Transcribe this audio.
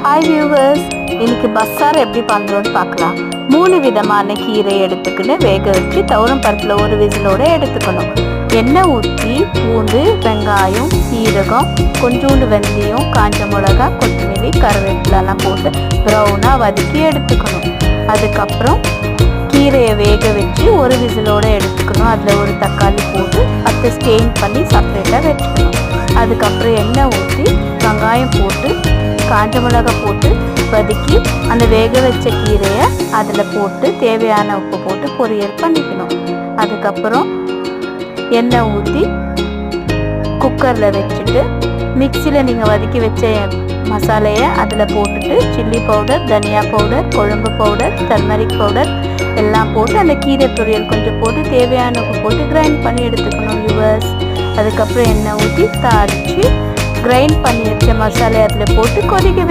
Hi viewers, இன்னைக்கு பஸ்ஸார் எப்படி பண்ணுறோன்னு பார்க்கலாம். 3 விதமான கீரை எடுத்துக்கின்னு வேக வச்சு துவரம் பருப்பில் ஒரு விசிலோடு எடுத்துக்கணும். எண்ணெய் ஊற்றி பூண்டு, வெங்காயம், சீரகம், கொஞ்சோண்டு வெந்தயம், காஞ்ச மிளகா, கொத்தமல்லி, கருவேப்பிலெல்லாம் போட்டு ப்ரௌனாக வதக்கி எடுத்துக்கணும். அதுக்கப்புறம் கீரையை வேக வச்சு ஒரு விசிலோடு எடுத்துக்கணும். அதில் ஒரு தக்காளி போட்டு அதை ஸ்டெயின் பண்ணி செப்பரேட்டாக வச்சுக்கணும். அதுக்கப்புறம் எண்ணெய் ஊற்றி வெங்காயம் போட்டு காஞ்ச மிளகா போட்டு வதக்கி அந்த வேக வச்ச கீரையை அதில் போட்டு தேவையான உப்பு போட்டு பொரியல் பண்ணிக்கணும். அதுக்கப்புறம் எண்ணெய் ஊற்றி குக்கரில் வச்சுட்டு மிக்சியில் நீங்கள் வதக்கி வச்ச மசாலையை அதில் போட்டுட்டு சில்லி பவுடர், தனியா பவுடர், குழம்பு பவுடர், டர்மரிக் பவுடர் எல்லாம் போட்டு அந்த கீரை பொரியல் கொஞ்சம் போட்டு தேவையான உப்பு போட்டு கிரைண்ட் பண்ணி எடுத்துக்கணும் வியூவர்ஸ். அதுக்கப்புறம் எண்ணெய் ஊற்றி தாளித்து கிரைண்ட் பண்ணி வச்ச மசாலை அதில் போட்டு கொதிக்க